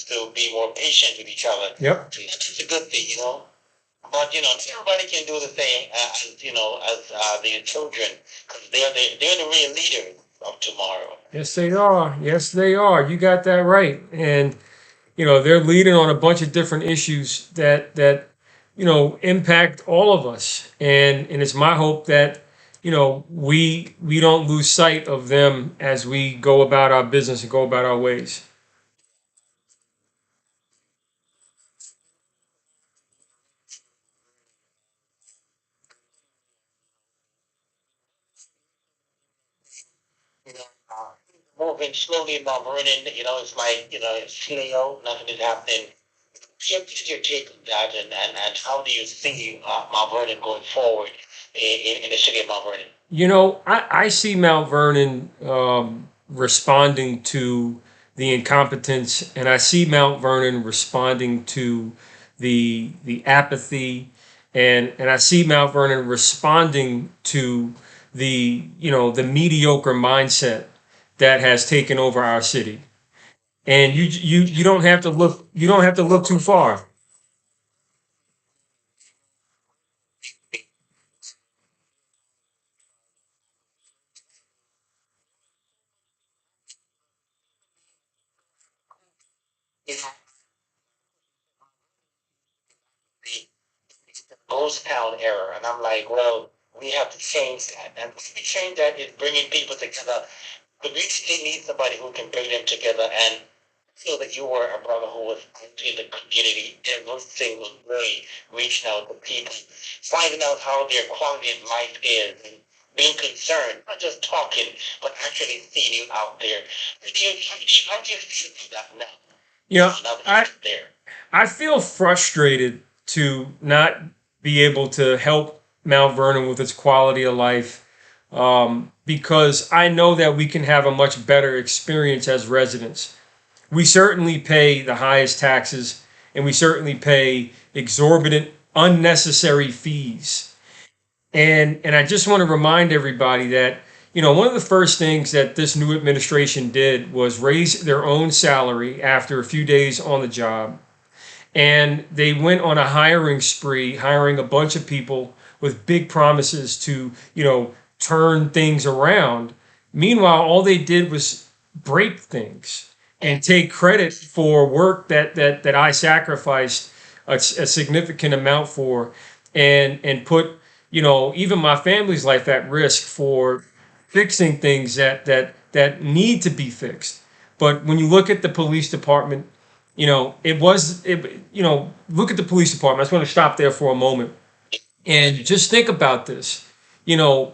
to be more patient with each other. Yep. And that's a good thing, you know. But you know, not everybody can do the same as you know as their children, because they're the real leaders of tomorrow. Yes, they are. Yes, they are. You got that right. And they're leading on a bunch of different issues that impact all of us. And it's my hope that we don't lose sight of them as we go about our business and go about our ways. You know, moving slowly, not running. You know, it's like it's slow. Nothing is happening. What's your take on that, and how do you see Mount Vernon going forward in the city of Mount Vernon? I see Mount Vernon responding to the incompetence, and I see Mount Vernon responding to the apathy, and I see Mount Vernon responding to the mediocre mindset that has taken over our city. And you don't have to look too far. You know, the ghost town era, and I'm like, well, we have to change that, and if we change that, it's bringing people together. But we still need somebody who can bring them together and feel that you were a brother who was out in the community every single day, reaching out to people, finding out how their quality of life is, and being concerned, not just talking, but actually seeing you out there. How do you feel about that now? You know, Now that I you're there. I feel frustrated to not be able to help Mount Vernon with its quality of life, because I know that we can have a much better experience as residents. We certainly pay the highest taxes, and we certainly pay exorbitant, unnecessary fees. And I just want to remind everybody that one of the first things that this new administration did was raise their own salary after a few days on the job, and they went on a hiring spree, hiring a bunch of people with big promises to turn things around. Meanwhile, all they did was break things and take credit for work that I sacrificed a significant amount for, and put even my family's life at risk for fixing things that need to be fixed. But when you look at the police department, look at the police department. I just want to stop there for a moment and just think about this. You know,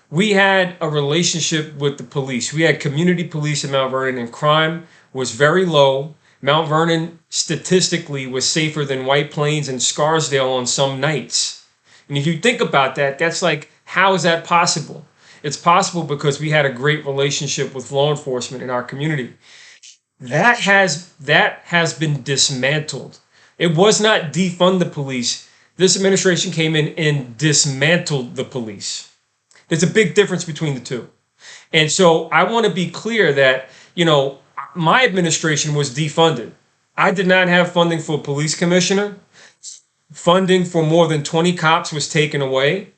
we had a relationship with the police. We had community police in Mount Vernon, and crime was very low. Mount Vernon statistically was safer than White Plains and Scarsdale on some nights. And if you think about that, that's like, how is that possible? It's possible because we had a great relationship with law enforcement in our community. That has been dismantled. It was not defund the police. This administration came in and dismantled the police. There's a big difference between the two. And so I want to be clear that, my administration was defunded. I did not have funding for a police commissioner. Funding for more than 20 cops was taken away.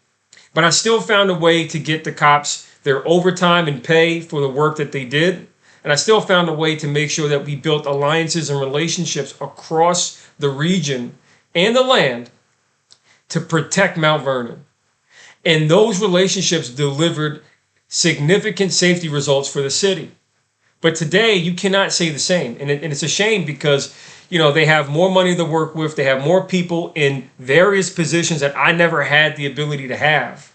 But I still found a way to get the cops their overtime and pay for the work that they did. And I still found a way to make sure that we built alliances and relationships across the region and the land to protect Mount Vernon. And those relationships delivered significant safety results for the city. But today, you cannot say the same. And it's a shame because, they have more money to work with. They have more people in various positions that I never had the ability to have.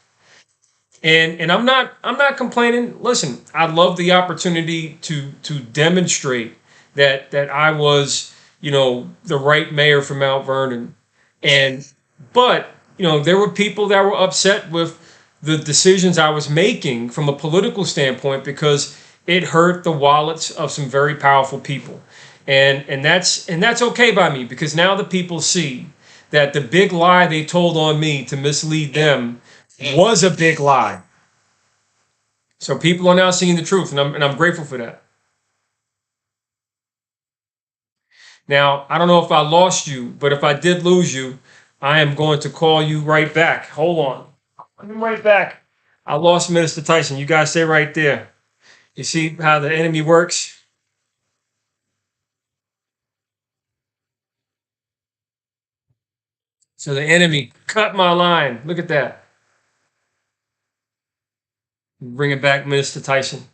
And I'm not complaining. Listen, I love the opportunity to demonstrate that I was, the right mayor for Mount Vernon. And but, there were people that were upset with the decisions I was making from a political standpoint because it hurt the wallets of some very powerful people. And that's okay by me, because now the people see that the big lie they told on me to mislead them was a big lie. So people are now seeing the truth, and I'm grateful for that. Now, I don't know if I lost you, but if I did lose you, I am going to call you right back. Hold on. I'm right back. I lost Minister Tyson. You guys stay right there. You see how the enemy works? So the enemy cut my line. Look at that. Bring it back, Minister Tyson.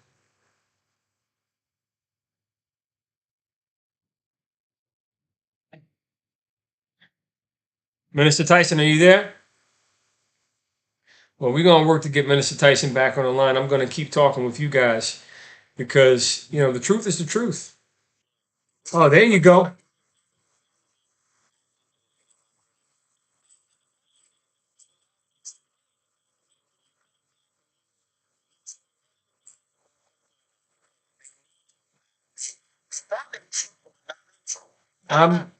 Minister Tyson, are you there? Well, we're going to work to get Minister Tyson back on the line. I'm going to keep talking with you guys because, the truth is the truth. Oh, there you go. I'm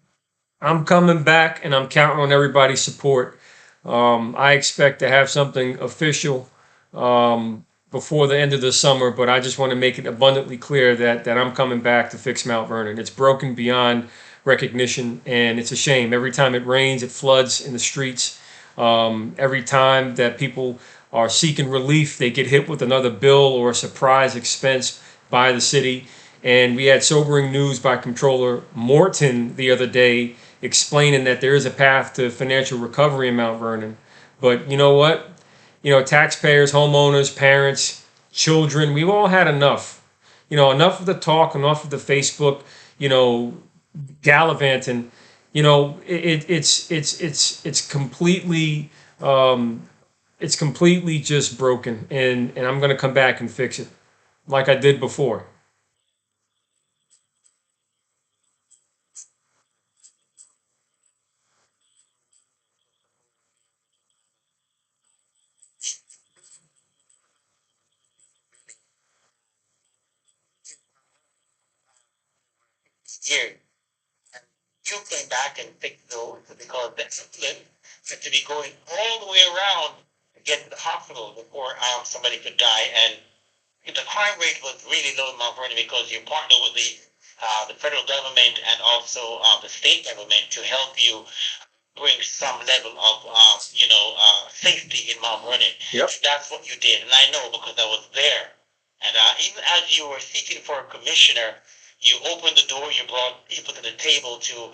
I'm coming back and I'm counting on everybody's support. I expect to have something official before the end of the summer, but I just want to make it abundantly clear that I'm coming back to fix Mount Vernon. It's broken beyond recognition, and it's a shame. Every time it rains, it floods in the streets. Every time that people are seeking relief, they get hit with another bill or a surprise expense by the city. And we had sobering news by Comptroller Morton the other day explaining that there is a path to financial recovery in Mount Vernon. But you know what? Taxpayers, homeowners, parents, children, we've all had enough. Enough of the talk, enough of the Facebook, you know, gallivanting. It's completely it's completely just broken, and I'm gonna come back and fix it like I did before. Here, and you came back and fixed those because the ambulance had to be going all the way around to get to the hospital before somebody could die. And the crime rate was really low in Mount Vernon because you partner with the federal government and also the state government to help you bring some level of safety in Mount Vernon. Yep. That's what you did, and I know because I was there. And even as you were seeking for a commissioner, you opened the door. You brought people to the table to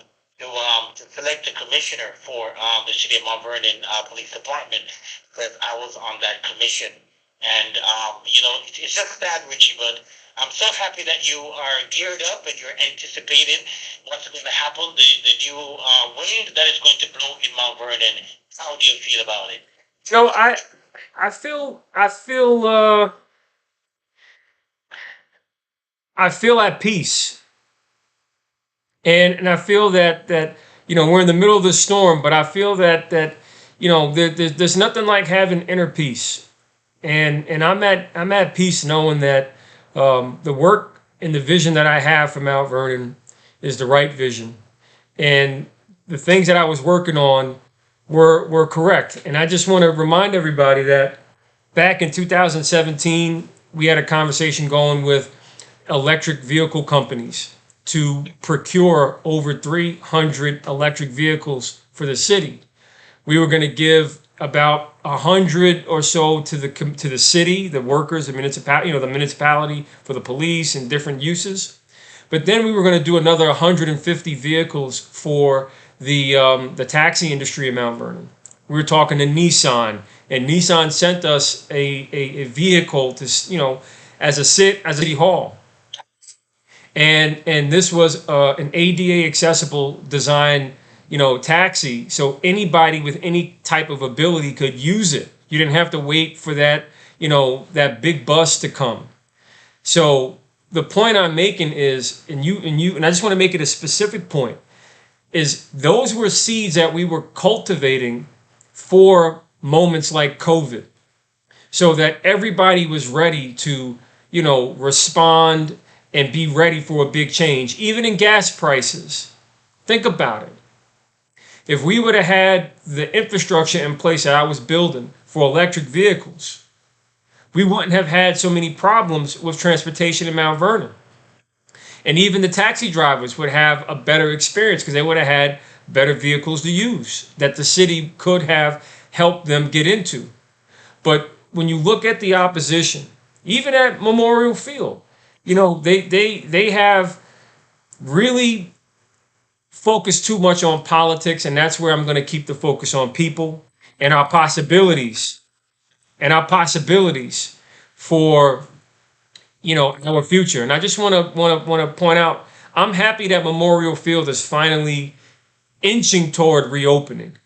select a commissioner for the city of Mount Vernon Police Department because I was on that commission. And it's just sad, Richie, but I'm so happy that you are geared up and you're anticipating what's going to happen, the new wind that is going to blow in Mount Vernon. How do you feel about it? You know, I I feel at peace, and I feel that we're in the middle of the storm, but I feel that there's nothing like having inner peace, and I'm at peace knowing that the work and the vision that I have for Mount Vernon is the right vision, and the things that I was working on were correct. And I just want to remind everybody that back in 2017, we had a conversation going with electric vehicle companies to procure over 300 electric vehicles for the city. We were going to give about 100 or so to the city, the workers, the municipality for the police and different uses. But then we were going to do another 150 vehicles for the taxi industry in Mount Vernon. We were talking to Nissan, and Nissan sent us a vehicle to as a city hall, and this was an ADA accessible design taxi, so anybody with any type of ability could use it. You didn't have to wait for that big bus to come. So the point I'm making is, and I just want to make it a specific point, is those were seeds that we were cultivating for moments like COVID, so that everybody was ready to, respond and be ready for a big change, even in gas prices. Think about it. If we would have had the infrastructure in place that I was building for electric vehicles, we wouldn't have had so many problems with transportation in Mount Vernon. And even the taxi drivers would have a better experience because they would have had better vehicles to use that the city could have helped them get into. But when you look at the opposition, even at Memorial Field, they have really focused too much on politics, and that's where I'm going to keep the focus on people and our possibilities for our future. And I just want to point out, I'm happy that Memorial Field is finally inching toward reopening.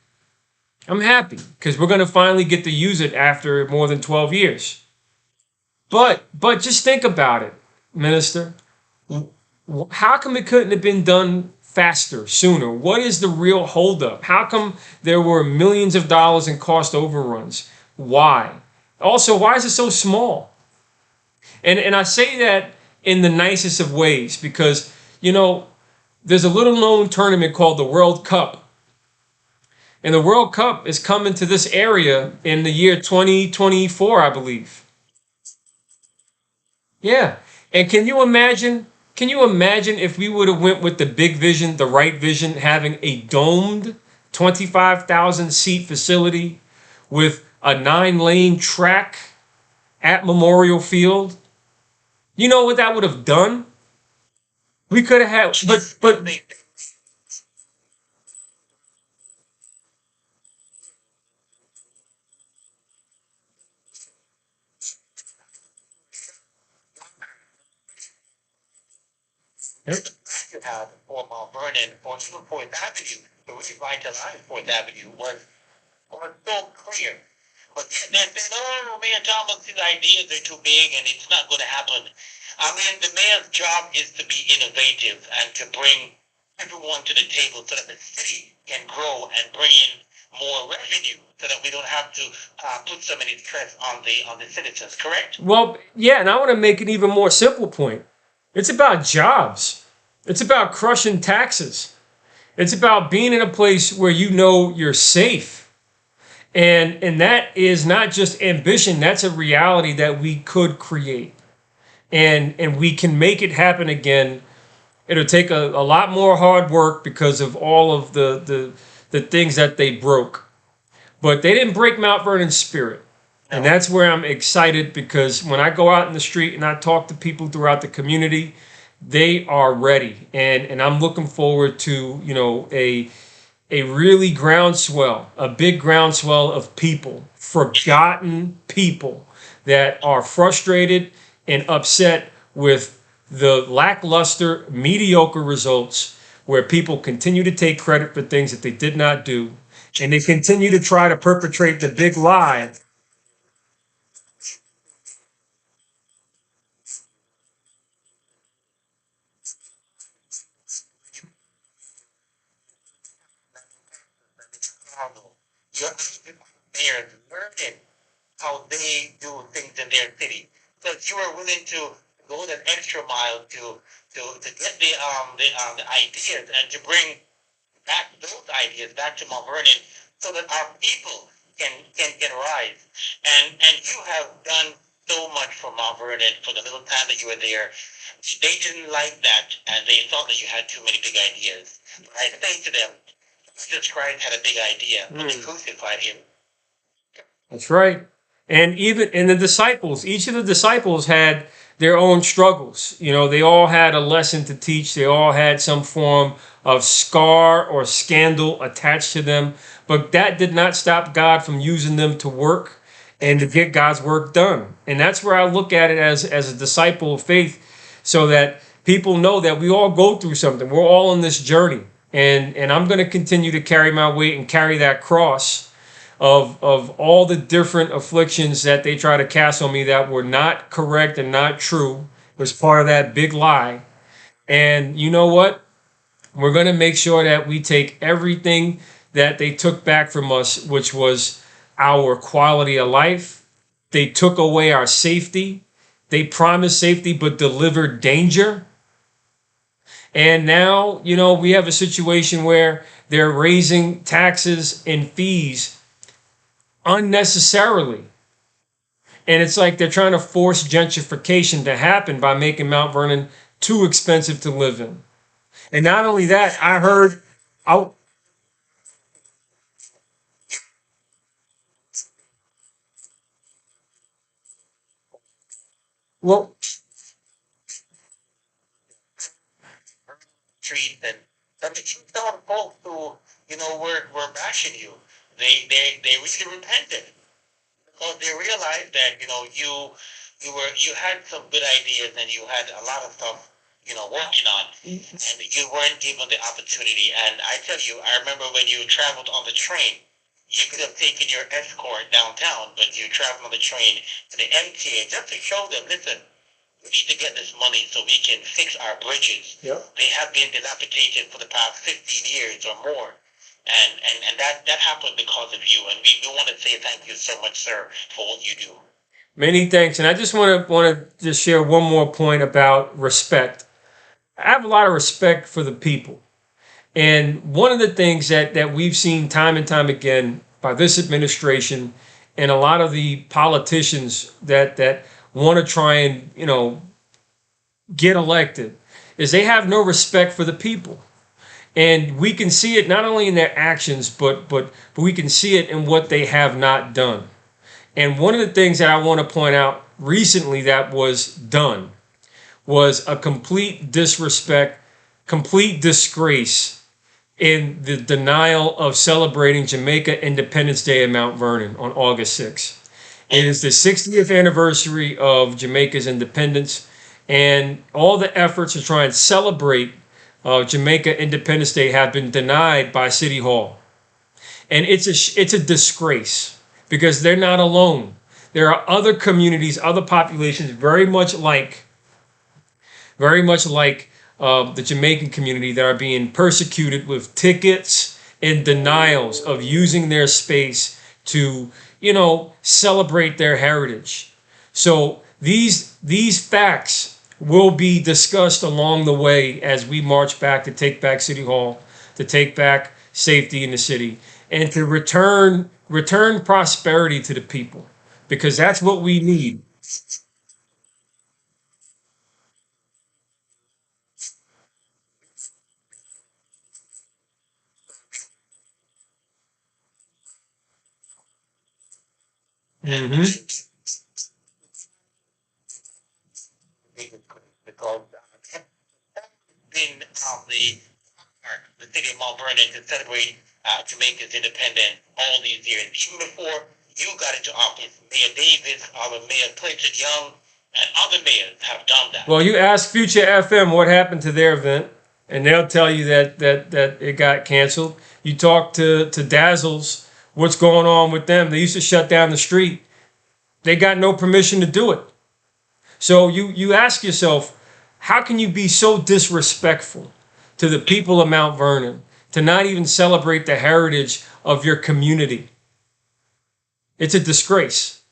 I'm happy because we're going to finally get to use it after more than 12 years. But just think about it, Minister. How come it couldn't have been done faster, sooner? What is the real holdup? How come there were millions of dollars in cost overruns? Why? Also, why is it so small? And I say that in the nicest of ways because, there's a little known tournament called the World Cup. And the World Cup is coming to this area in the year 2024, I believe. Yeah. And can you imagine if we would have went with the big vision, the right vision, having a domed 25,000 seat facility with a 9-lane track at Memorial Field? You know what that would have done? We could have had, but You had for Mount Vernon or even Fourth Avenue, to revitalize Fourth Avenue was so clear. But they said, oh, Mayor Thomas's ideas are too big and it's not going to happen. I mean, the mayor's job is to be innovative and to bring everyone to the table so that the city can grow and bring in more revenue so that we don't have to put so many stress on the citizens, correct? well, yeah, and I want to make an even more simple point. It's about jobs. It's about crushing taxes. It's about being in a place where you know you're safe. And that is not just ambition, that's a reality that we could create. And we can make it happen again. It'll take a lot more hard work because of all of the things that they broke. But they didn't break Mount Vernon's spirit. And No. that's where I'm excited because when I go out in the street and I talk to people throughout the community, they are ready. And I'm looking forward to, a really groundswell, a big groundswell of people, forgotten people that are frustrated and upset with the lackluster, mediocre results where people continue to take credit for things that they did not do. And they continue to try to perpetrate the big lie. Chicago. You're there learning how they do things in their city. So you are willing to go that extra mile to get the ideas and to bring back those ideas back to Mount Vernon so that our people can rise. And you have done so much for Mount Vernon for the little time that you were there. They didn't like that and they thought that you had too many big ideas. I say to them, Jesus Christ had a big idea, but they crucified him. That's right. And even in the disciples, each of the disciples had their own struggles. They all had a lesson to teach. They all had some form of scar or scandal attached to them. But that did not stop God from using them to work and to get God's work done. And that's where I look at it as a disciple of faith, so that people know that we all go through something. We're all on this journey. And I'm going to continue to carry my weight and carry that cross of all the different afflictions that they try to cast on me that were not correct and not true. It was part of that big lie. And you know what? We're going to make sure that we take everything that they took back from us, which was our quality of life. They took away our safety. They promised safety but delivered danger. And now, we have a situation where they're raising taxes and fees unnecessarily. And it's like they're trying to force gentrification to happen by making Mount Vernon too expensive to live in. And not only that, I heard, I, well, Treat and you tell the folks who, were bashing you, they really repented. Because they realized that, you had some good ideas and you had a lot of stuff, working on, and you weren't given the opportunity. And I tell you, I remember when you traveled on the train, you could have taken your escort downtown, but you traveled on the train to the MTA just to show them, listen, we need to get this money so we can fix our bridges. yep. They have been dilapidated for the past 15 years or more. And that happened because of you. And we want to say thank you so much, sir, for what you do. Many thanks. And I just want to just share one more point about respect. I have a lot of respect for the people. And one of the things that we've seen time and time again by this administration and a lot of the politicians that want to try and, get elected is they have no respect for the people. And we can see it not only in their actions, but we can see it in what they have not done. And one of the things that I want to point out recently that was done was a complete disrespect, complete disgrace in the denial of celebrating Jamaica Independence Day in Mount Vernon on August 6th. It is the 60th anniversary of Jamaica's independence, and all the efforts to try and celebrate Jamaica Independence Day have been denied by City Hall. And it's a disgrace because they're not alone. There are other communities, other populations very much like the Jamaican community that are being persecuted with tickets and denials of using their space to, celebrate their heritage. So these facts will be discussed along the way as we march back to take back City Hall, to take back safety in the city, and to return prosperity to the people, because that's what we need. And Hmm. because been the city of Mount Vernon to celebrate Jamaica's independence all these years. Even before you got into office, Mayor Davis, our Mayor Clinton Young, and other mayors have done that. Well, you ask Future FM what happened to their event, and they'll tell you that it got canceled. You talk to Dazzles, what's going on with them? They used to shut down the street. They got no permission to do it. So you ask yourself, how can you be so disrespectful to the people of Mount Vernon to not even celebrate the heritage of your community? It's a disgrace.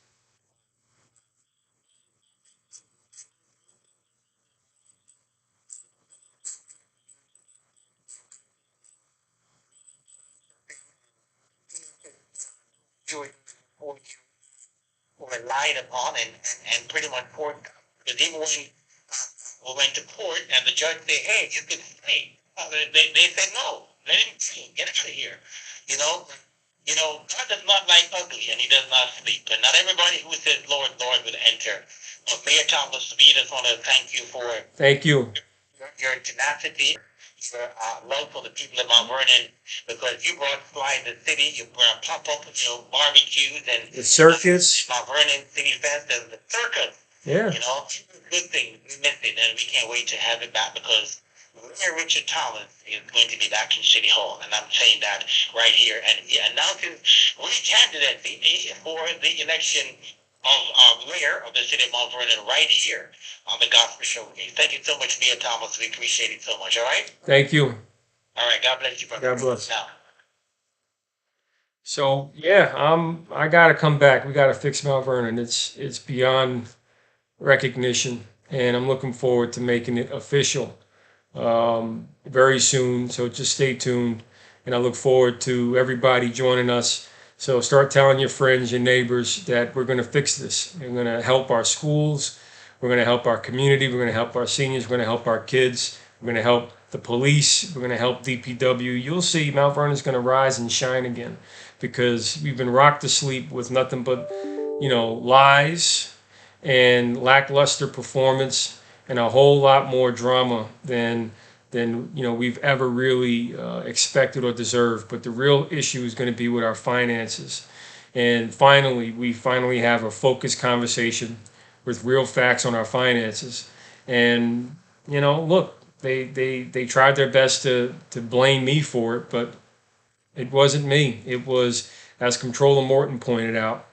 You were relied upon and pretty much forced. Because even when we went to court and the judge said, hey, you can stay, they said no, let him stay, get out of here. You know, God does not like ugly and he does not sleep. And not everybody who says Lord, Lord will enter. But Mayor Thomas, we just want to thank you for Thank you. your tenacity, your love for the people of Mount Vernon, because you brought Fly in the city, you brought pop-up, barbecues and The circus. Mount Vernon City Fest and the circus. Yeah. Good thing. We missed it, and we can't wait to have it back because Mayor Richard Thomas is going to be back in City Hall, and I'm saying that right here. And he announces re-candidacy for the election of mayor of the city of Mount Vernon right here on the Gospel Show. Thank you so much, Mayor Thomas. We appreciate it so much. All right. Thank you. All right. God bless you, brother. God bless. Now. So yeah, I gotta come back. We gotta fix Mount Vernon. It's beyond recognition, and I'm looking forward to making it official very soon. So just stay tuned, and I look forward to everybody joining us. So start telling your friends, your neighbors that we're going to fix this. We're going to help our schools. We're going to help our community. We're going to help our seniors. We're going to help our kids. We're going to help the police. We're going to help DPW. You'll see Mount Vernon's going to rise and shine again because we've been rocked to sleep with nothing but, lies and lackluster performance and a whole lot more drama than we've ever really expected or deserved. But the real issue is going to be with our finances. And finally, we finally have a focused conversation with real facts on our finances. And look, they tried their best to blame me for it, but it wasn't me. It was, as Controller Morton pointed out,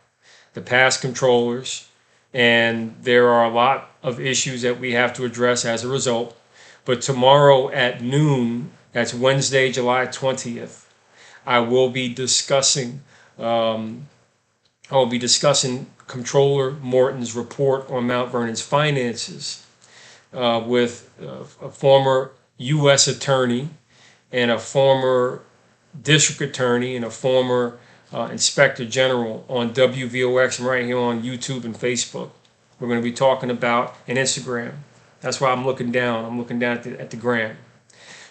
the past controllers, and there are a lot of issues that we have to address as a result. But tomorrow at noon, that's Wednesday, July 20th, I will be discussing um, I will be discussing Controller Morton's report on Mount Vernon's finances with a former U.S. attorney and a former district attorney and a former inspector general on WVOX and right here on YouTube and Facebook. We're going to be talking about an Instagram. That's why I'm looking down. I'm looking down at the gram.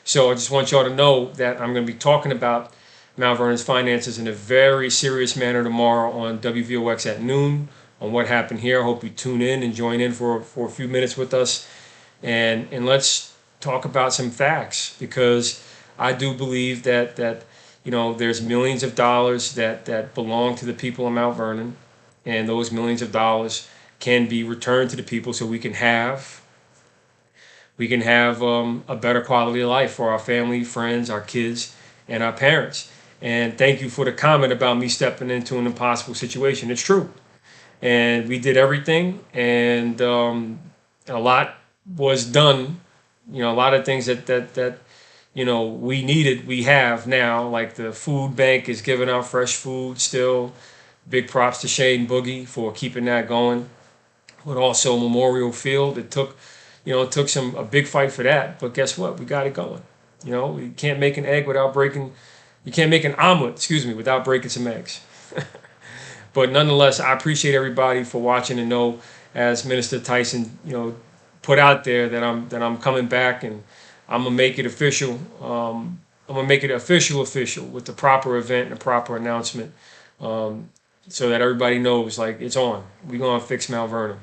So I just want y'all to know that I'm going to be talking about Mount Vernon's finances in a very serious manner tomorrow on WVOX at noon on what happened here. I hope you tune in and join in for a few minutes with us. And let's talk about some facts because I do believe that there's millions of dollars that belong to the people of Mount Vernon, and those millions of dollars can be returned to the people so we can have a better quality of life for our family, friends, our kids, and our parents. And thank you for the comment about me stepping into an impossible situation. It's true. And we did everything, and a lot was done. A lot of things that we needed, we have now. Like the food bank is giving out fresh food still. Big props to Shane Boogie for keeping that going. But also Memorial Field, it took a big fight for that. But guess what? We got it going. You can't make an egg without breaking. You can't make an omelet, without breaking some eggs. But nonetheless, I appreciate everybody for watching and know, as Minister Tyson, put out there that I'm coming back and I'm gonna make it official. I'm gonna make it official with the proper event and the proper announcement, so that everybody knows like it's on. We're gonna fix Mount Vernon.